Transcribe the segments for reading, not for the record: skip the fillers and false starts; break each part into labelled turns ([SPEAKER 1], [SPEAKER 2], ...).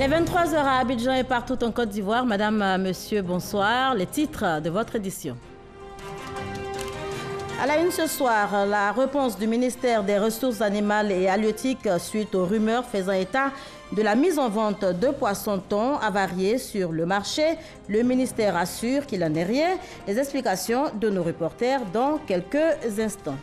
[SPEAKER 1] Les 23h à Abidjan et partout en Côte d'Ivoire. Madame, monsieur, bonsoir. Les titres de votre édition. À la une ce soir, la réponse du ministère des Ressources animales et halieutiques suite aux rumeurs faisant état de la mise en vente de poissons-thon avariés sur le marché. Le ministère assure qu'il n'en est rien. Les explications de nos reporters dans quelques instants.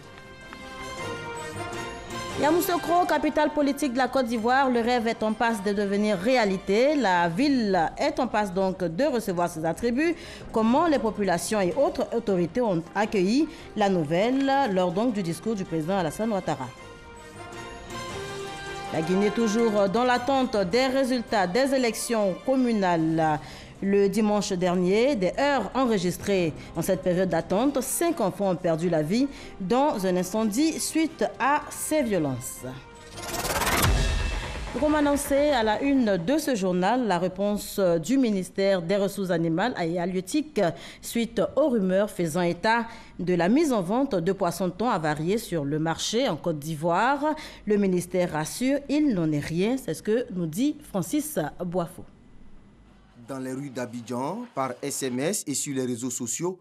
[SPEAKER 1] Yamoussoukro, capitale politique de la Côte d'Ivoire, le rêve est en passe de devenir réalité. La ville est en passe donc de recevoir ses attributs. Comment les populations et autres autorités ont accueilli la nouvelle lors donc du discours du président Alassane Ouattara. La Guinée toujours dans l'attente des résultats des élections communales. Le dimanche dernier, des heures enregistrées en cette période d'attente, 5 enfants ont perdu la vie dans un incendie suite à ces violences. Comme annoncé à la une de ce journal, la réponse du ministère des Ressources animales et halieutiques suite aux rumeurs faisant état de la mise en vente de poissons-thon avariés sur le marché en Côte d'Ivoire. Le ministère rassure, il n'en est rien, c'est ce que nous dit Francis Boifo.
[SPEAKER 2] Dans les rues d'Abidjan, par SMS et sur les réseaux sociaux,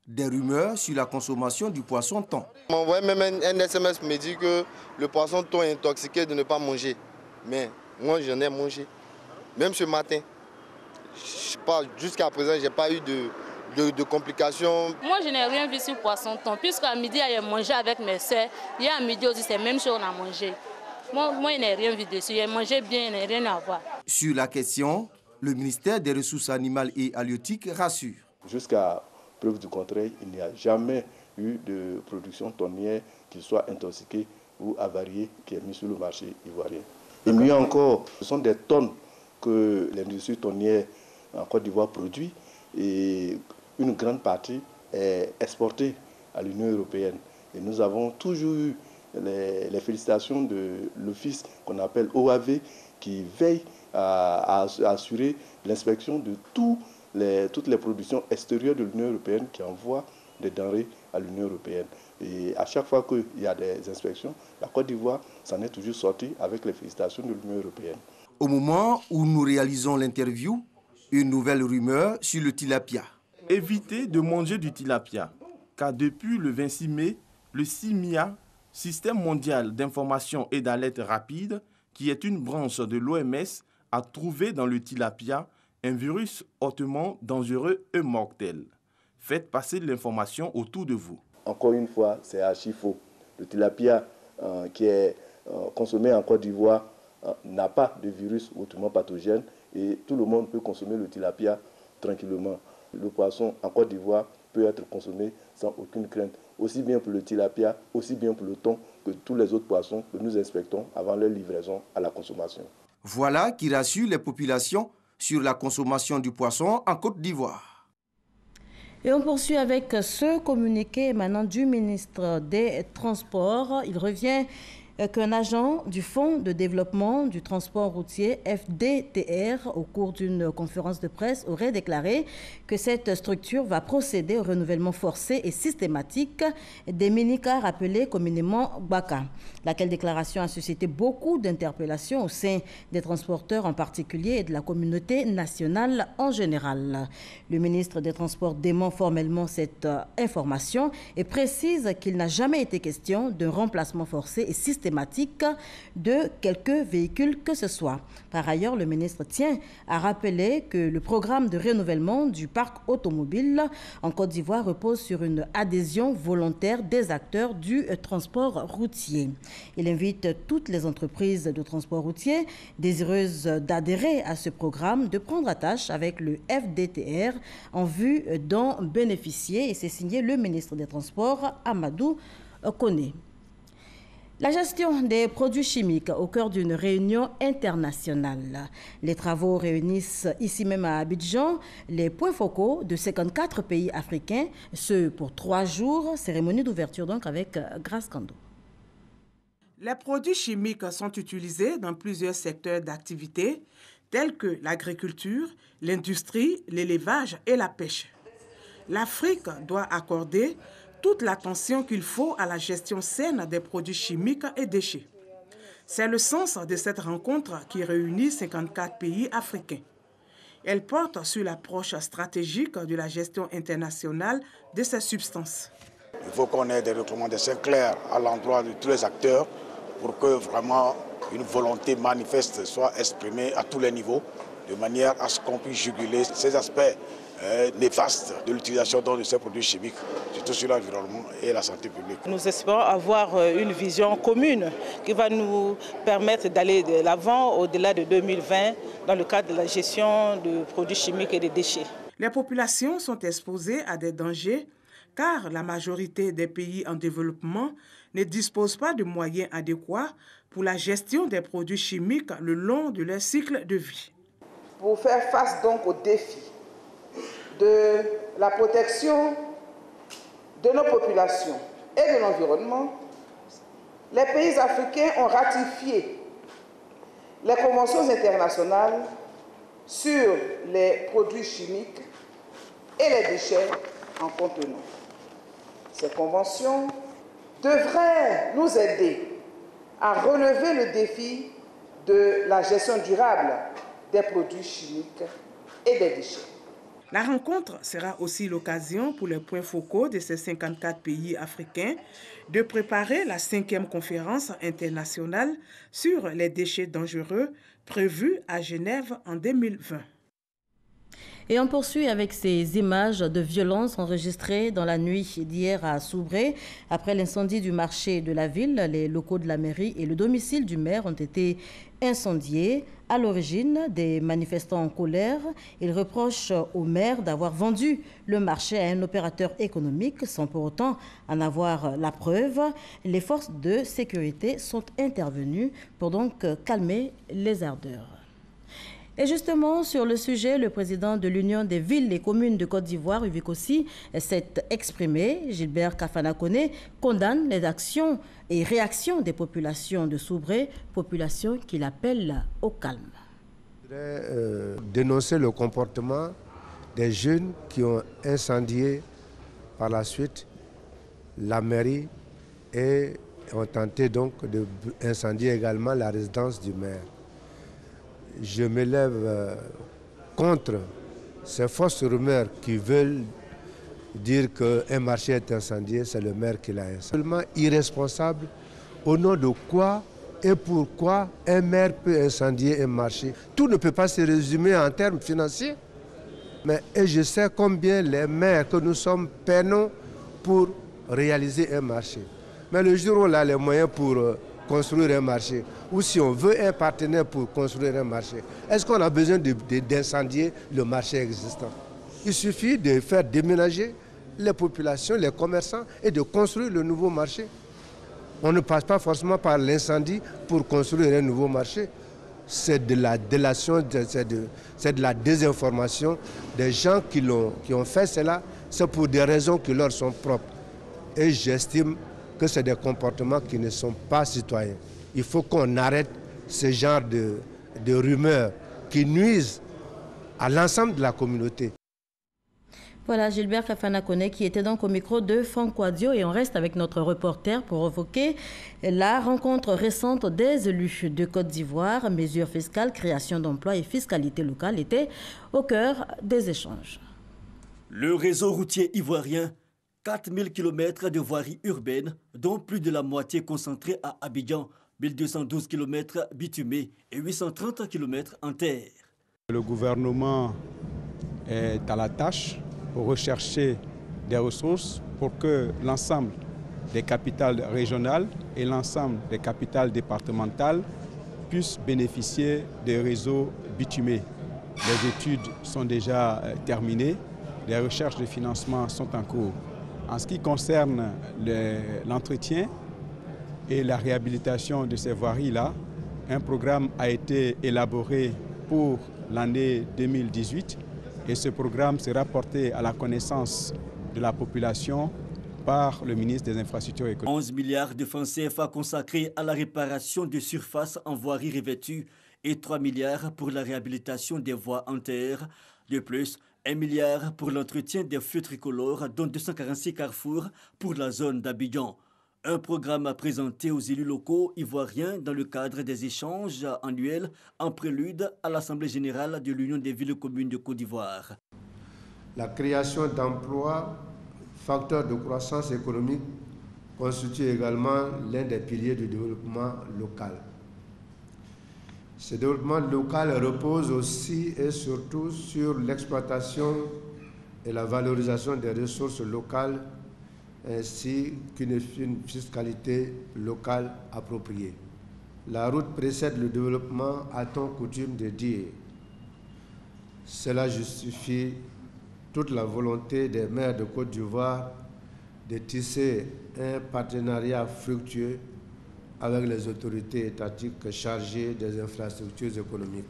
[SPEAKER 2] des rumeurs sur la consommation du poisson-thon.
[SPEAKER 3] On m'envoie même un SMS me dit que le poisson-thon est intoxiqué de ne pas manger. Mais moi, j'en ai mangé. Même ce matin. Jusqu'à présent, je n'ai pas eu de complications.
[SPEAKER 4] Moi, je n'ai rien vu sur le poisson-thon. Puisqu'à midi, j'ai mangé avec mes soeurs. Hier à midi aussi, c'est la même chose qu'on a mangé. Moi, je n'ai rien vu dessus. J'ai mangé bien, il n'y a rien à voir.
[SPEAKER 2] Sur la question, le ministère des Ressources animales et halieutiques rassure.
[SPEAKER 5] Jusqu'à preuve du contraire, il n'y a jamais eu de production tonnière qui soit intoxiquée ou avariée qui est mise sur le marché ivoirien. Et mieux encore, ce sont des tonnes que l'industrie tonnière en Côte d'Ivoire produit et une grande partie est exportée à l'Union européenne. Et nous avons toujours eu les félicitations de l'office qu'on appelle OAV qui veille à assurer l'inspection de toutes les productions extérieures de l'Union européenne qui envoient des denrées à l'Union européenne. Et à chaque fois qu'il y a des inspections, la Côte d'Ivoire s'en est toujours sortie avec les félicitations de l'Union européenne.
[SPEAKER 2] Au moment où nous réalisons l'interview, une nouvelle rumeur sur le tilapia.
[SPEAKER 6] Évitez de manger du tilapia, car depuis le 26 mai, le CIMIA, Système mondial d'information et d'alerte rapide, qui est une branche de l'OMS, a trouvé dans le tilapia un virus hautement dangereux et mortel. Faites passer l'information autour de vous.
[SPEAKER 5] Encore une fois, c'est archi faux. Le tilapia qui est consommé en Côte d'Ivoire n'a pas de virus hautement pathogène et tout le monde peut consommer le tilapia tranquillement. Le poisson en Côte d'Ivoire peut être consommé sans aucune crainte, aussi bien pour le tilapia, aussi bien pour le thon que tous les autres poissons que nous inspectons avant leur livraison à la consommation.
[SPEAKER 2] Voilà qui rassure les populations sur la consommation du poisson en Côte d'Ivoire.
[SPEAKER 1] Et on poursuit avec ce communiqué émanant du ministre des Transports. Il revient qu'un agent du Fonds de développement du transport routier, FDTR, au cours d'une conférence de presse, aurait déclaré que cette structure va procéder au renouvellement forcé et systématique des minicars appelés communément Baka. Laquelle déclaration a suscité beaucoup d'interpellations au sein des transporteurs en particulier et de la communauté nationale en général. Le ministre des Transports dément formellement cette information et précise qu'il n'a jamais été question d'un remplacement forcé et systématique de quelques véhicules que ce soit. Par ailleurs, le ministre tient à rappeler que le programme de renouvellement du parc automobile en Côte d'Ivoire repose sur une adhésion volontaire des acteurs du transport routier. Il invite toutes les entreprises de transport routier désireuses d'adhérer à ce programme de prendre attache avec le FDTR en vue d'en bénéficier. Et c'est signé le ministre des Transports, Amadou Koné. La gestion des produits chimiques au cœur d'une réunion internationale. Les travaux réunissent ici même à Abidjan les points focaux de 54 pays africains, ce pour 3 jours, cérémonie d'ouverture donc avec Grace Kando.
[SPEAKER 7] Les produits chimiques sont utilisés dans plusieurs secteurs d'activité tels que l'agriculture, l'industrie, l'élevage et la pêche. L'Afrique doit accorder toute l'attention qu'il faut à la gestion saine des produits chimiques et déchets. C'est le sens de cette rencontre qui réunit 54 pays africains. Elle porte sur l'approche stratégique de la gestion internationale de ces substances.
[SPEAKER 8] Il faut qu'on ait des recommandations claires à l'endroit de tous les acteurs pour que vraiment une volonté manifeste soit exprimée à tous les niveaux, de manière à ce qu'on puisse juguler ces aspects néfastes de l'utilisation de ces produits chimiques, surtout sur l'environnement et la santé publique.
[SPEAKER 9] Nous espérons avoir une vision commune qui va nous permettre d'aller de l'avant au-delà de 2020 dans le cadre de la gestion de produits chimiques et des déchets.
[SPEAKER 7] Les populations sont exposées à des dangers car la majorité des pays en développement ne disposent pas de moyens adéquats pour la gestion des produits chimiques le long de leur cycle de vie.
[SPEAKER 10] Pour faire face donc aux défis de la protection de nos populations et de l'environnement, les pays africains ont ratifié les conventions internationales sur les produits chimiques et les déchets en contenant. Ces conventions devraient nous aider à relever le défi de la gestion durable des produits chimiques et des déchets.
[SPEAKER 7] La rencontre sera aussi l'occasion pour les points focaux de ces 54 pays africains de préparer la 5e conférence internationale sur les déchets dangereux prévue à Genève en 2020.
[SPEAKER 1] Et on poursuit avec ces images de violence enregistrées dans la nuit d'hier à Soubré. Après l'incendie du marché de la ville, les locaux de la mairie et le domicile du maire ont été incendiés. À l'origine, des manifestants en colère, ils reprochent au maire d'avoir vendu le marché à un opérateur économique sans pour autant en avoir la preuve. Les forces de sécurité sont intervenues pour donc calmer les ardeurs. Et justement, sur le sujet, le président de l'Union des villes et communes de Côte d'Ivoire, UVICOSI, s'est exprimé. Gilbert Kafana-Koné condamne les actions et réactions des populations de Soubré, population qu'il appelle au calme.
[SPEAKER 11] Je voudrais dénoncer le comportement des jeunes qui ont incendié par la suite la mairie et ont tenté donc d'incendier également la résidence du maire. Je m'élève contre ces fausses rumeurs qui veulent dire qu'un marché est incendié, c'est le maire qui l'a incendié. Seulement irresponsable, au nom de quoi et pourquoi un maire peut incendier un marché. Tout ne peut pas se résumer en termes financiers. Et je sais combien les maires que nous sommes peinons pour réaliser un marché. Mais le jour où on a les moyens pour construire un marché, ou si on veut un partenaire pour construire un marché, est-ce qu'on a besoin d'incendier le marché existant? Il suffit de faire déménager les populations, les commerçants et de construire le nouveau marché. On ne passe pas forcément par l'incendie pour construire un nouveau marché. C'est de la délation, c'est de la désinformation. Des gens qui ont fait cela, c'est pour des raisons qui leur sont propres. Et j'estime que c'est des comportements qui ne sont pas citoyens. Il faut qu'on arrête ce genre de rumeurs qui nuisent à l'ensemble de la communauté.
[SPEAKER 1] Voilà Gilbert Kafana-Koné qui était donc au micro de Franck Wadio et on reste avec notre reporter pour évoquer la rencontre récente des élus de Côte d'Ivoire. Mesures fiscales, création d'emplois et fiscalité locale étaient au cœur des échanges.
[SPEAKER 12] Le réseau routier ivoirien, 4000 km de voirie urbaine, dont plus de la moitié concentrée à Abidjan, 1212 km bitumés et 830 km en terre.
[SPEAKER 13] Le gouvernement est à la tâche pour rechercher des ressources pour que l'ensemble des capitales régionales et l'ensemble des capitales départementales puissent bénéficier des réseaux bitumés. Les études sont déjà terminées, les recherches de financement sont en cours. En ce qui concerne l'entretien et la réhabilitation de ces voiries-là, un programme a été élaboré pour l'année 2018 et ce programme sera porté à la connaissance de la population par le ministre des Infrastructures économiques.
[SPEAKER 12] 11 milliards de francs CFA consacrés à la réparation de surfaces en voirie revêtue et 3 milliards pour la réhabilitation des voies en terre. De plus, 1 milliard pour l'entretien des feux tricolores, dont 246 carrefours pour la zone d'Abidjan. Un programme présenté aux élus locaux ivoiriens dans le cadre des échanges annuels en prélude à l'Assemblée générale de l'Union des villes communes de Côte d'Ivoire.
[SPEAKER 11] La création d'emplois, facteur de croissance économique, constitue également l'un des piliers du développement local. Ce développement local repose aussi et surtout sur l'exploitation et la valorisation des ressources locales ainsi qu'une fiscalité locale appropriée. La route précède le développement, a-t-on coutume de dire. Cela justifie toute la volonté des maires de Côte d'Ivoire de tisser un partenariat fructueux avec les autorités étatiques chargées des infrastructures économiques.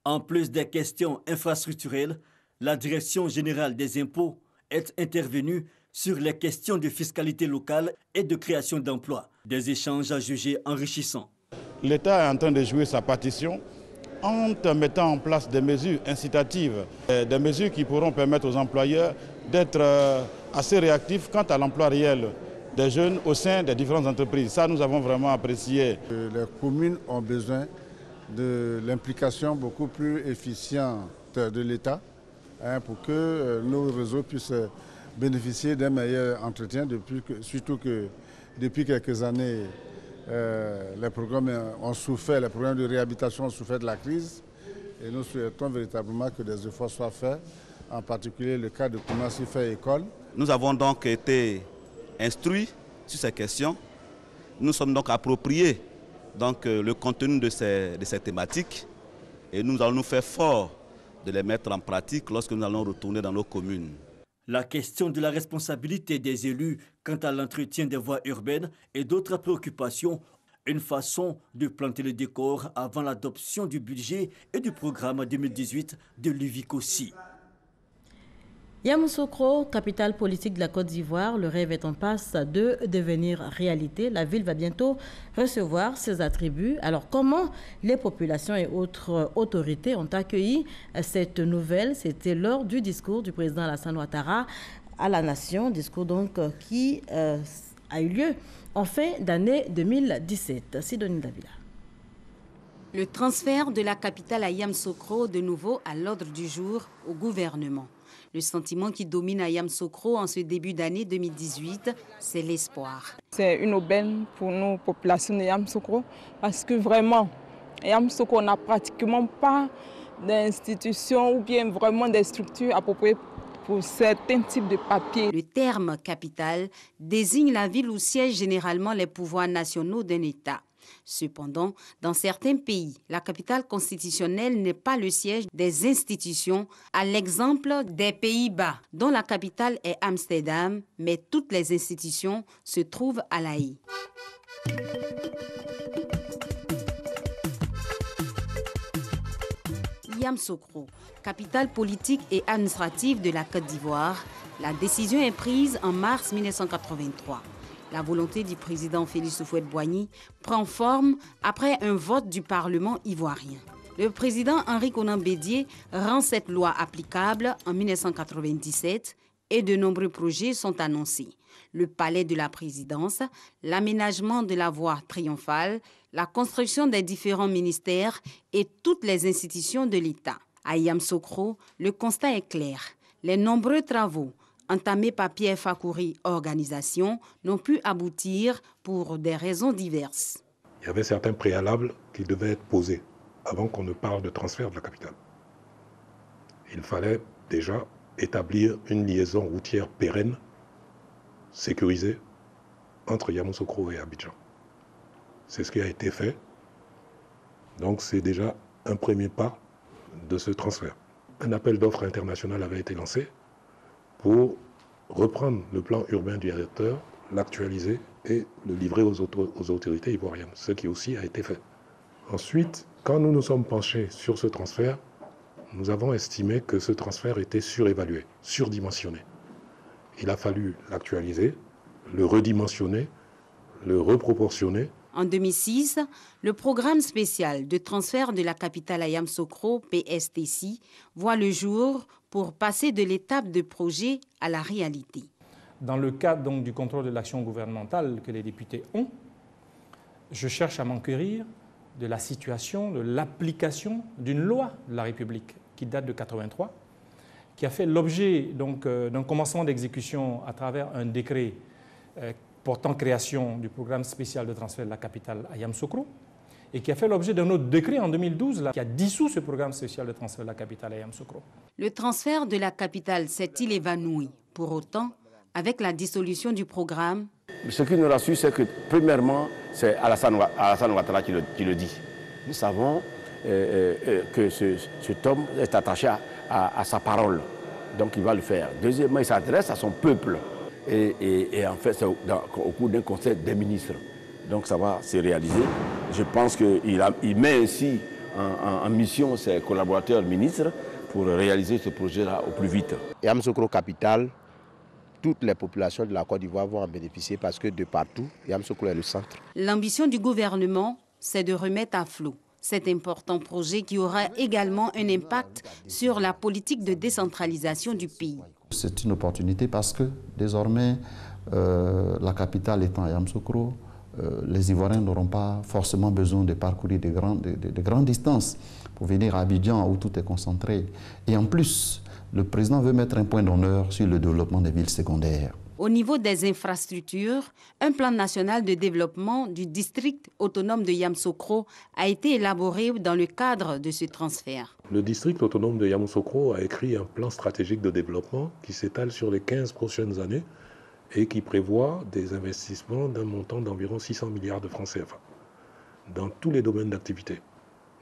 [SPEAKER 12] En plus des questions infrastructurelles, la Direction générale des impôts est intervenue sur les questions de fiscalité locale et de création d'emplois. Des échanges à juger enrichissants.
[SPEAKER 14] L'État est en train de jouer sa partition en mettant en place des mesures incitatives, des mesures qui pourront permettre aux employeurs d'être assez réactifs quant à l'emploi réel des jeunes au sein des différentes entreprises. Ça, nous avons vraiment apprécié.
[SPEAKER 15] Les communes ont besoin de l'implication beaucoup plus efficiente de l'État pour que nos réseaux puissent bénéficier d'un meilleur entretien, surtout que depuis quelques années, les programmes ont souffert, les programmes de réhabilitation ont souffert de la crise et nous souhaitons véritablement que des efforts soient faits, en particulier le cas de Koumassi fait école.
[SPEAKER 16] Nous avons donc été instruits sur ces questions. Nous sommes donc appropriés le contenu de ces thématiques et nous allons nous faire fort de les mettre en pratique lorsque nous allons retourner dans nos communes.
[SPEAKER 12] La question de la responsabilité des élus quant à l'entretien des voies urbaines et d'autres préoccupations, une façon de planter le décor avant l'adoption du budget et du programme 2018 de l'UVICOSI.
[SPEAKER 1] Yamoussoukro, capitale politique de la Côte d'Ivoire, le rêve est en passe de devenir réalité. La ville va bientôt recevoir ses attributs. Alors, comment les populations et autres autorités ont accueilli cette nouvelle? C'était lors du discours du président Alassane Ouattara à la nation, discours donc qui a eu lieu en fin d'année 2017. Sidonie Davila.
[SPEAKER 17] Le transfert de la capitale à Yamoussoukro de nouveau à l'ordre du jour au gouvernement. Le sentiment qui domine à Yamoussoukro en ce début d'année 2018, c'est l'espoir.
[SPEAKER 18] C'est une aubaine pour nos populations de Yamoussoukro parce que vraiment, Yamoussoukro n'a pratiquement pas d'institutions ou bien vraiment des structures appropriées pour certains types de papiers.
[SPEAKER 17] Le terme capitale désigne la ville où siègent généralement les pouvoirs nationaux d'un État. Cependant, dans certains pays, la capitale constitutionnelle n'est pas le siège des institutions, à l'exemple des Pays-Bas, dont la capitale est Amsterdam, mais toutes les institutions se trouvent à La Haye. Yamoussoukro, capitale politique et administrative de la Côte d'Ivoire, la décision est prise en mars 1983. La volonté du président Félix Houphouët-Boigny prend forme après un vote du Parlement ivoirien. Le président Henri Konan Bédié rend cette loi applicable en 1997 et de nombreux projets sont annoncés. Le palais de la présidence, l'aménagement de la voie triomphale, la construction des différents ministères et toutes les institutions de l'État. À Yamoussoukro, le constat est clair. Les nombreux travaux entamés par Pierre Fakouri Organisation n'ont pu aboutir pour des raisons diverses.
[SPEAKER 19] Il y avait certains préalables qui devaient être posés avant qu'on ne parle de transfert de la capitale. Il fallait déjà établir une liaison routière pérenne, sécurisée, entre Yamoussoukro et Abidjan. C'est ce qui a été fait. Donc c'est déjà un premier pas de ce transfert. Un appel d'offres international avait été lancé pour reprendre le plan urbain du directeur, l'actualiser et le livrer aux autorités ivoiriennes, ce qui aussi a été fait. Ensuite, quand nous nous sommes penchés sur ce transfert, nous avons estimé que ce transfert était surévalué, surdimensionné. Il a fallu l'actualiser, le redimensionner, le reproportionner.
[SPEAKER 17] En 2006, le programme spécial de transfert de la capitale à Yamoussoukro, PSTC, voit le jour pour passer de l'étape de projet à la réalité.
[SPEAKER 20] Dans le cadre donc, du contrôle de l'action gouvernementale que les députés ont, je cherche à m'enquérir de la situation, de l'application d'une loi de la République qui date de 1983, qui a fait l'objet d'un commencement d'exécution à travers un décret portant création du programme spécial de transfert de la capitale à Yamoussoukro, et qui a fait l'objet d'un autre décret en 2012 là, qui a dissous ce programme spécial de transfert de la capitale à Yamoussoukro.
[SPEAKER 17] Le transfert de la capitale s'est-il évanoui? Pour autant, avec la dissolution du programme...
[SPEAKER 21] Ce qui nous rassure, c'est que premièrement, c'est Alassane Ouattara qui le dit. Nous savons que cet homme est attaché à sa parole, donc il va le faire. Deuxièmement, il s'adresse à son peuple, et en fait, c'est au cours d'un conseil des ministres. Donc ça va se réaliser. Je pense qu'il met ainsi en mission ses collaborateurs ministres pour réaliser ce projet-là au plus vite.
[SPEAKER 22] Yamoussoukro capitale, toutes les populations de la Côte d'Ivoire vont en bénéficier parce que de partout, Yamoussoukro est le centre.
[SPEAKER 17] L'ambition du gouvernement, c'est de remettre à flot cet important projet qui aura également un impact sur la politique de décentralisation du pays.
[SPEAKER 23] C'est une opportunité parce que désormais, la capitale étant à Yamoussoukro, les Ivoiriens n'auront pas forcément besoin de parcourir de grandes distances pour venir à Abidjan où tout est concentré. Et en plus, le président veut mettre un point d'honneur sur le développement des villes secondaires.
[SPEAKER 17] Au niveau des infrastructures, un plan national de développement du district autonome de Yamoussoukro a été élaboré dans le cadre de ce transfert.
[SPEAKER 19] Le district autonome de Yamoussoukro a écrit un plan stratégique de développement qui s'étale sur les 15 prochaines années et qui prévoit des investissements d'un montant d'environ 600 milliards de francs CFA dans tous les domaines d'activité.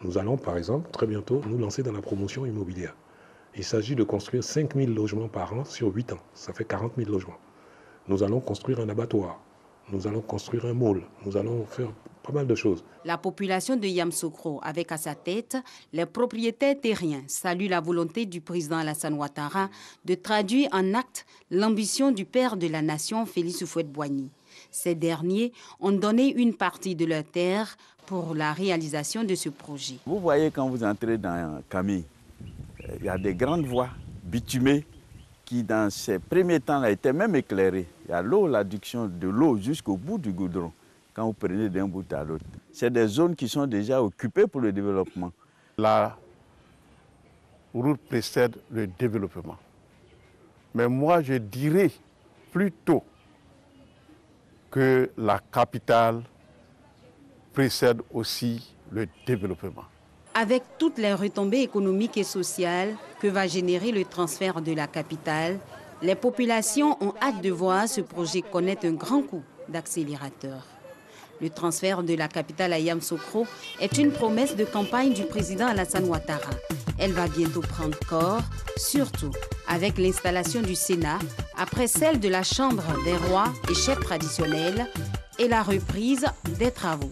[SPEAKER 19] Nous allons, par exemple, très bientôt, nous lancer dans la promotion immobilière. Il s'agit de construire 5 000 logements par an sur 8 ans. Ça fait 40 000 logements. Nous allons construire un abattoir. Nous allons construire un mall. Nous allons faire pas mal de choses.
[SPEAKER 17] La population de Yamoussoukro, avec à sa tête les propriétaires terriens, salue la volonté du président Alassane Ouattara de traduire en actes l'ambition du père de la nation, Félix Houphouët-Boigny. Ces derniers ont donné une partie de leur terre pour la réalisation de ce projet.
[SPEAKER 24] Vous voyez quand vous entrez dans Camille, il y a des grandes voies bitumées qui, dans ces premiers temps, étaient même éclairées. Il y a l'eau, l'adduction de l'eau jusqu'au bout du goudron, quand vous prenez d'un bout à l'autre. C'est des zones qui sont déjà occupées pour le développement.
[SPEAKER 25] La route précède le développement. Mais moi, je dirais plutôt que la capitale précède aussi le développement.
[SPEAKER 17] Avec toutes les retombées économiques et sociales que va générer le transfert de la capitale, les populations ont hâte de voir ce projet connaître un grand coup d'accélérateur. Le transfert de la capitale à Yamoussoukro est une promesse de campagne du président Alassane Ouattara. Elle va bientôt prendre corps, surtout avec l'installation du Sénat, après celle de la Chambre des rois et chefs traditionnels et la reprise des travaux.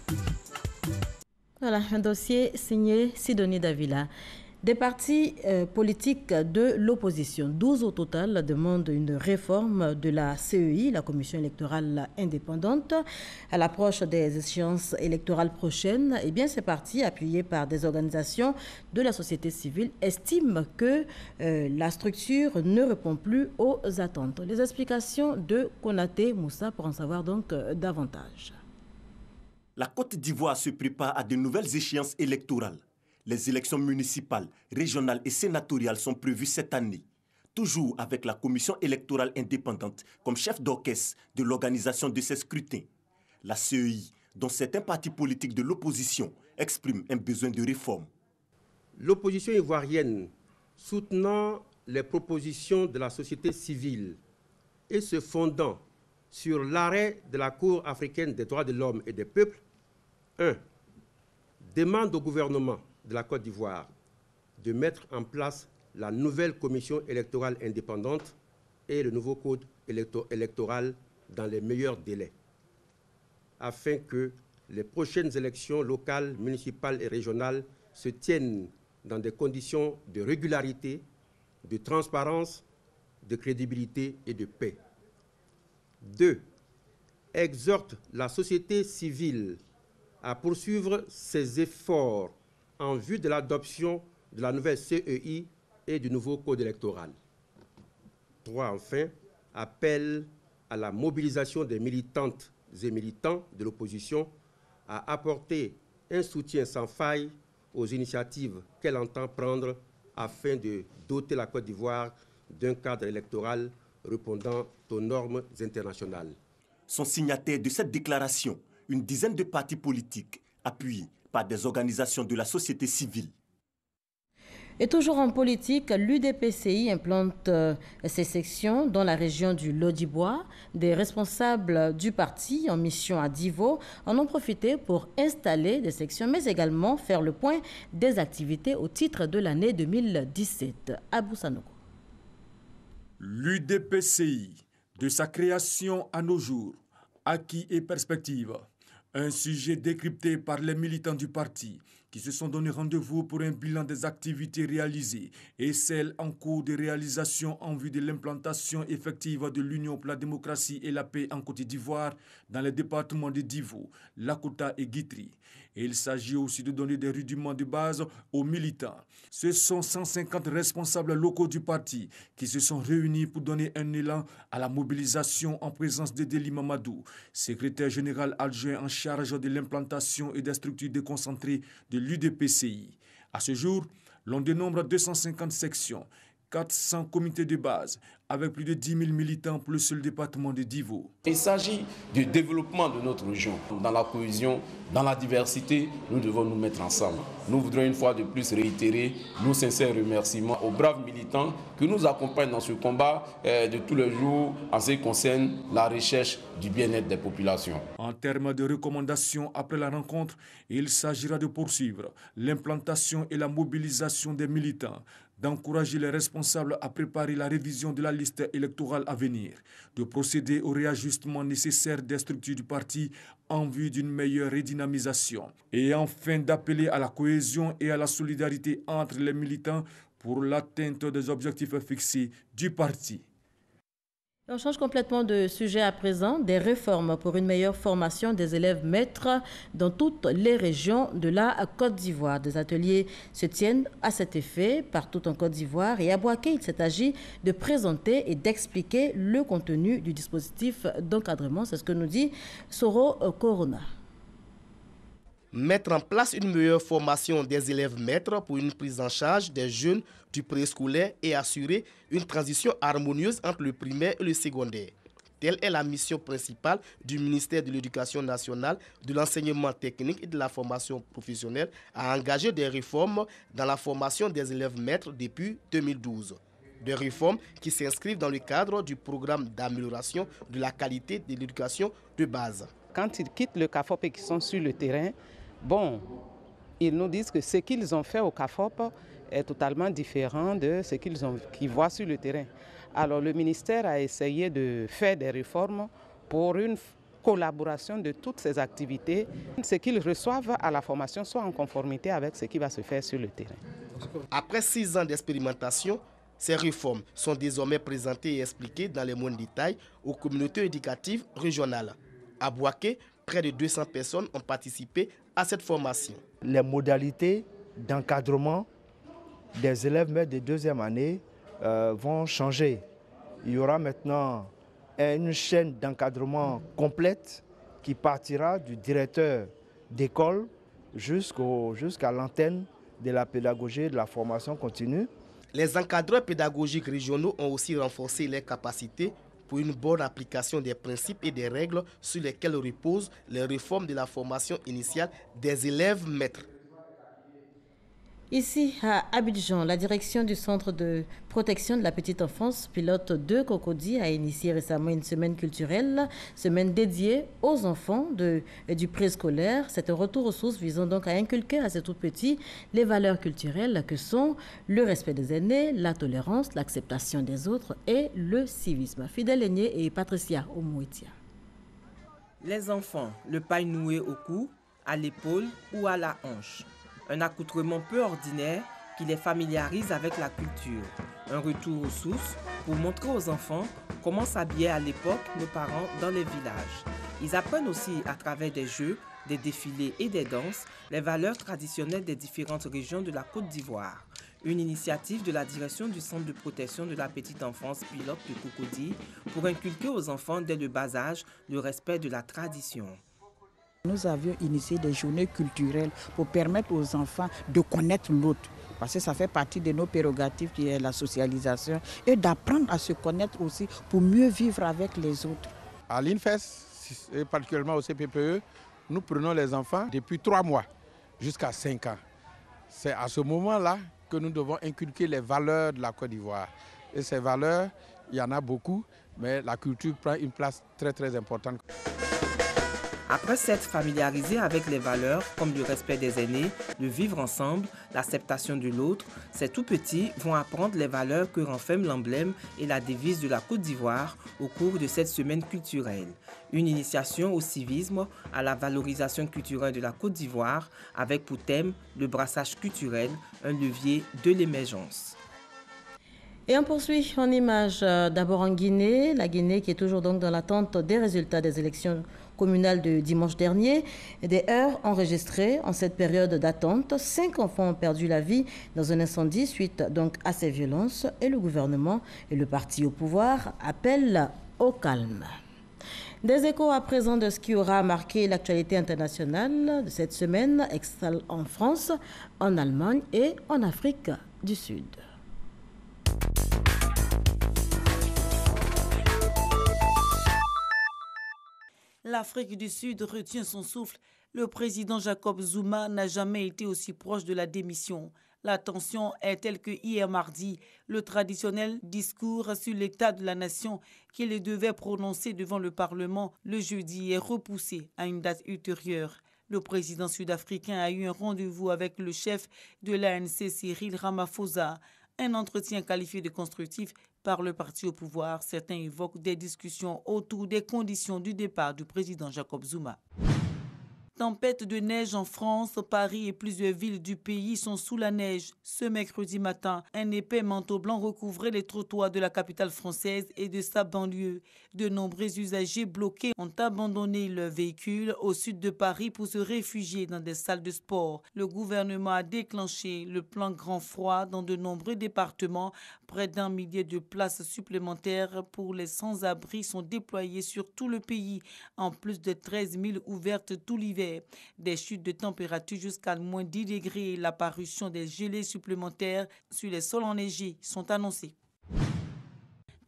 [SPEAKER 1] Voilà, un dossier signé Sidonie Davila. Des partis politiques de l'opposition, 12 au total, demandent une réforme de la CEI, la Commission électorale indépendante. À l'approche des échéances électorales prochaines, eh bien, ces partis, appuyés par des organisations de la société civile, estiment que la structure ne répond plus aux attentes. Les explications de Konaté Moussa pour en savoir donc davantage.
[SPEAKER 26] La Côte d'Ivoire se prépare à de nouvelles échéances électorales. Les élections municipales, régionales et sénatoriales sont prévues cette année. Toujours avec la Commission électorale indépendante comme chef d'orchestre de l'organisation de ces scrutins. La CEI, dont certains partis politiques de l'opposition expriment un besoin de réforme.
[SPEAKER 27] L'opposition ivoirienne, soutenant les propositions de la société civile et se fondant sur l'arrêt de la Cour africaine des droits de l'homme et des peuples, 1. Demande au gouvernement de la Côte d'Ivoire de mettre en place la nouvelle commission électorale indépendante et le nouveau code électoral dans les meilleurs délais, afin que les prochaines élections locales, municipales et régionales se tiennent dans des conditions de régularité, de transparence, de crédibilité et de paix. 2. Exhorte la société civile à poursuivre ses efforts en vue de l'adoption de la nouvelle CEI et du nouveau code électoral. 3. Enfin, appelle à la mobilisation des militantes et militants de l'opposition à apporter un soutien sans faille aux initiatives qu'elle entend prendre afin de doter la Côte d'Ivoire d'un cadre électoral répondant aux normes internationales.
[SPEAKER 26] Sont signataires de cette déclaration une dizaine de partis politiques appuyés par des organisations de la société civile.
[SPEAKER 1] Et toujours en politique, l'UDPCI implante ses sections dans la région du Lodibois. Des responsables du parti en mission à Divo en ont profité pour installer des sections, mais également faire le point des activités au titre de l'année 2017. Abou Sanogo.
[SPEAKER 2] L'UDPCI, de sa création à nos jours, acquis et perspectives. Un sujet décrypté par les militants du parti qui se sont donné rendez-vous pour un bilan des activités réalisées et celles en cours de réalisation en vue de l'implantation effective de l'Union pour la démocratie et la paix en Côte d'Ivoire dans les départements de Divo, Lakota et Guitry. Et il s'agit aussi de donner des rudiments de base aux militants. Ce sont 150 responsables locaux du parti qui se sont réunis pour donner un élan à la mobilisation en présence de Deli Mamadou, secrétaire général adjoint en charge de l'implantation et des structures déconcentrées de l'UDPCI. À ce jour, l'on dénombre 250 sections, 400 comités de base, avec plus de 10 000 militants pour le seul département de Divo.
[SPEAKER 3] Il s'agit du développement de notre région. Dans la cohésion, dans la diversité, nous devons nous mettre ensemble. Nous voudrions une fois de plus réitérer nos sincères remerciements aux braves militants qui nous accompagnent dans ce combat de tous les jours en ce qui concerne la recherche du bien-être des populations.
[SPEAKER 2] En termes de recommandations après la rencontre, il s'agira de poursuivre l'implantation et la mobilisation des militants, d'encourager les responsables à préparer la révision de la liste électorale à venir, de procéder au réajustement nécessaire des structures du parti en vue d'une meilleure redynamisation, et enfin d'appeler à la cohésion et à la solidarité entre les militants pour l'atteinte des objectifs fixés du parti.
[SPEAKER 1] On change complètement de sujet à présent, des réformes pour une meilleure formation des élèves maîtres dans toutes les régions de la Côte d'Ivoire. Des ateliers se tiennent à cet effet partout en Côte d'Ivoire et à Bouaké, il s'est agi de présenter et d'expliquer le contenu du dispositif d'encadrement. C'est ce que nous dit Soro Corona.
[SPEAKER 4] Mettre en place une meilleure formation des élèves maîtres pour une prise en charge des jeunes du préscolaire et assurer une transition harmonieuse entre le primaire et le secondaire. Telle est la mission principale du ministère de l'Éducation nationale, de l'enseignement technique et de la formation professionnelle à engager des réformes dans la formation des élèves maîtres depuis 2012. Des réformes qui s'inscrivent dans le cadre du programme d'amélioration de la qualité de l'éducation de base.
[SPEAKER 5] Quand ils quittent le CAFOP et qu'ils sont sur le terrain, ils nous disent que ce qu'ils ont fait au CAFOP est totalement différent de ce qu'ils voient sur le terrain. Alors le ministère a essayé de faire des réformes pour une collaboration de toutes ces activités. Ce qu'ils reçoivent à la formation soit en conformité avec ce qui va se faire sur le terrain.
[SPEAKER 4] Après 6 ans d'expérimentation, ces réformes sont désormais présentées et expliquées dans les moindres détails aux communautés éducatives régionales. À Bouaké, près de 200 personnes ont participé à cette formation.
[SPEAKER 6] Les modalités d'encadrement des élèves maîtres de deuxième année vont changer. Il y aura maintenant une chaîne d'encadrement complète qui partira du directeur d'école jusqu'à l'antenne de la pédagogie et de la formation continue.
[SPEAKER 4] Les encadreurs pédagogiques régionaux ont aussi renforcé leurs capacités pour une bonne application des principes et des règles sur lesquelles reposent les réformes de la formation initiale des élèves maîtres.
[SPEAKER 1] Ici, à Abidjan, la direction du Centre de protection de la petite enfance, pilote de Cocody, a initié récemment une semaine culturelle, semaine dédiée aux enfants du préscolaire. C'est un retour aux sources visant donc à inculquer à ces tout petits les valeurs culturelles que sont le respect des aînés, la tolérance, l'acceptation des autres et le civisme. Fidèle Aigné et Patricia Omouetia.
[SPEAKER 8] Les enfants, le paille noué au cou, à l'épaule ou à la hanche. Un accoutrement peu ordinaire qui les familiarise avec la culture. Un retour aux sources pour montrer aux enfants comment s'habillaient à l'époque nos parents dans les villages. Ils apprennent aussi à travers des jeux, des défilés et des danses les valeurs traditionnelles des différentes régions de la Côte d'Ivoire. Une initiative de la direction du Centre de protection de la petite enfance pilote de Cocody pour inculquer aux enfants dès le bas âge le respect de la tradition.
[SPEAKER 7] Nous avions initié des journées culturelles pour permettre aux enfants de connaître l'autre. Parce que ça fait partie de nos prérogatives qui est la socialisation et d'apprendre à se connaître aussi pour mieux vivre avec les autres.
[SPEAKER 25] À l'INFES, et particulièrement au CPPE, nous prenons les enfants depuis 3 mois jusqu'à 5 ans. C'est à ce moment-là que nous devons inculquer les valeurs de la Côte d'Ivoire. Et ces valeurs, il y en a beaucoup, mais la culture prend une place très très importante.
[SPEAKER 8] Après s'être familiarisé avec les valeurs comme le respect des aînés, le vivre ensemble, l'acceptation de l'autre, ces tout-petits vont apprendre les valeurs que renferme l'emblème et la devise de la Côte d'Ivoire au cours de cette semaine culturelle. Une initiation au civisme, à la valorisation culturelle de la Côte d'Ivoire, avec pour thème le brassage culturel, un levier de l'émergence.
[SPEAKER 1] Et on poursuit en images d'abord en Guinée, la Guinée qui est toujours donc dans l'attente des résultats des élections communales de dimanche dernier. Des heurts enregistrés en cette période d'attente. 5 enfants ont perdu la vie dans un incendie suite donc à ces violences et le gouvernement et le parti au pouvoir appellent au calme. Des échos à présent de ce qui aura marqué l'actualité internationale de cette semaine, en France, en Allemagne et en Afrique du Sud.
[SPEAKER 9] L'Afrique du Sud retient son souffle. Le président Jacob Zuma n'a jamais été aussi proche de la démission. La tension est telle que hier mardi, le traditionnel discours sur l'état de la nation qu'il devait prononcer devant le Parlement le jeudi est repoussé à une date ultérieure. Le président sud-africain a eu un rendez-vous avec le chef de l'ANC Cyril Ramaphosa. Un entretien qualifié de constructif par le parti au pouvoir. Certains évoquent des discussions autour des conditions du départ du président Jacob Zuma. Tempête de neige en France, Paris et plusieurs villes du pays sont sous la neige. Ce mercredi matin, un épais manteau blanc recouvrait les trottoirs de la capitale française et de sa banlieue. De nombreux usagers bloqués ont abandonné leurs véhicules au sud de Paris pour se réfugier dans des salles de sport. Le gouvernement a déclenché le plan grand froid dans de nombreux départements. Près d'1 millier de places supplémentaires pour les sans-abri sont déployées sur tout le pays, en plus de 13 000 ouvertes tout l'hiver. Des chutes de température jusqu'à moins 10 degrés et l'apparition des gelées supplémentaires sur les sols enneigés sont annoncées.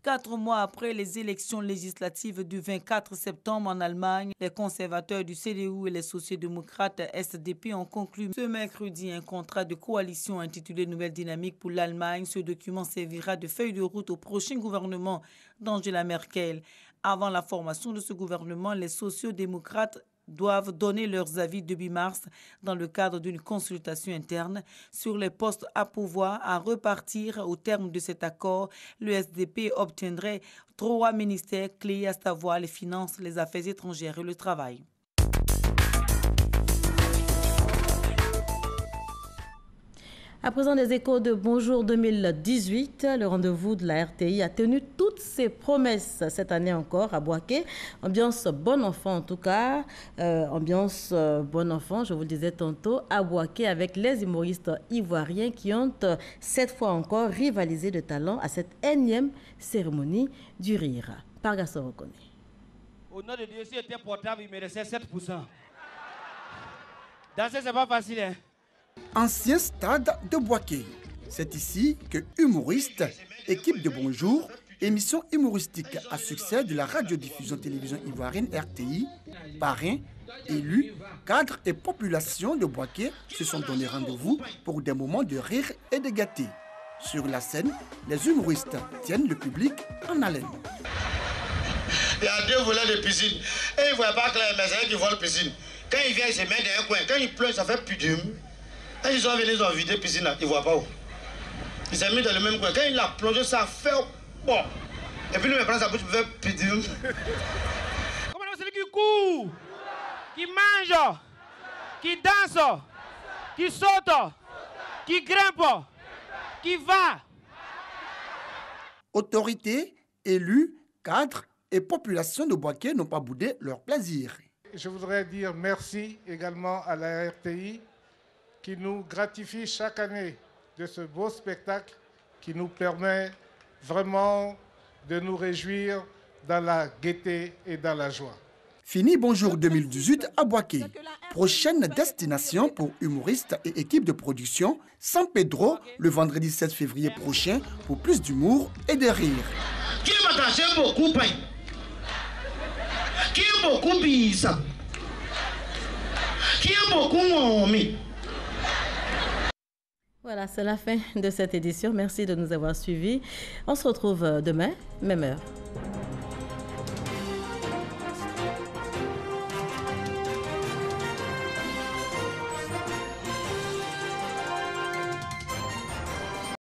[SPEAKER 9] 4 mois après les élections législatives du 24 septembre en Allemagne, les conservateurs du CDU et les sociaux-démocrates SDP ont conclu ce mercredi un contrat de coalition intitulé Nouvelle dynamique pour l'Allemagne. Ce document servira de feuille de route au prochain gouvernement d'Angela Merkel. Avant la formation de ce gouvernement, les sociaux-démocrates doivent donner leurs avis début mars dans le cadre d'une consultation interne sur les postes à pouvoir à repartir. Au terme de cet accord, le SDP obtiendrait 3 ministères clés, à savoir les finances, les affaires étrangères et le travail.
[SPEAKER 1] À présent, des échos de Bonjour 2018, le rendez-vous de la RTI a tenu toutes ses promesses cette année encore à Bouaké. Ambiance bon enfant en tout cas, ambiance bon enfant, je vous le disais tantôt, à Bouaké avec les humoristes ivoiriens qui ont cette fois encore rivalisé de talent à cette énième cérémonie du rire. Pargasso reconnaît.
[SPEAKER 10] Au nom de Dieu, si était portable, il mettrait 7%. Danser, c'est pas facile, hein?
[SPEAKER 11] Ancien stade de Bouaké. C'est ici que humoristes, équipe de Bonjour, émission humoristique à succès de la radiodiffusion télévision ivoirienne RTI, parrains, élus, cadres et population de Bouaké se sont donné rendez-vous pour des moments de rire et de gaieté. Sur la scène, les humoristes tiennent le public en haleine.
[SPEAKER 13] Il y a 2 volets de piscine et ils ne voient pas que les médecins qui volent piscine. Quand ils viennent, ils se mettent dans un coin. Quand il pleut, ça fait pudum. Quand ils sont venus, ils ont vidé la piscine là, ils ne voient pas où. Ils s'est mis dans le même coin. Quand il a plongé, ça fait bon. Et puis lui, il prend sa bouche pour faire pudum.
[SPEAKER 10] Comment c'est celui qui court, qui mange, qui danse, qui saute, qui grimpe, qui va.
[SPEAKER 11] Autorités, élus, cadres et population de Bouaké n'ont pas boudé leur plaisir.
[SPEAKER 25] Je voudrais dire merci également à la RTI qui nous gratifie chaque année
[SPEAKER 12] de ce beau spectacle qui nous permet vraiment de nous réjouir dans la gaieté et dans la joie.
[SPEAKER 11] Fini Bonjour 2018 à Boaké. Prochaine destination pour humoristes et équipes de production, San Pedro, le vendredi 7 février prochain, pour plus d'humour et de rire.
[SPEAKER 13] Qui m'a caché beaucoup, pain? Qui est beaucoup pizza? Qui est beaucoup mommy?
[SPEAKER 1] Voilà, c'est la fin de cette édition. Merci de nous avoir suivis. On se retrouve demain, même heure.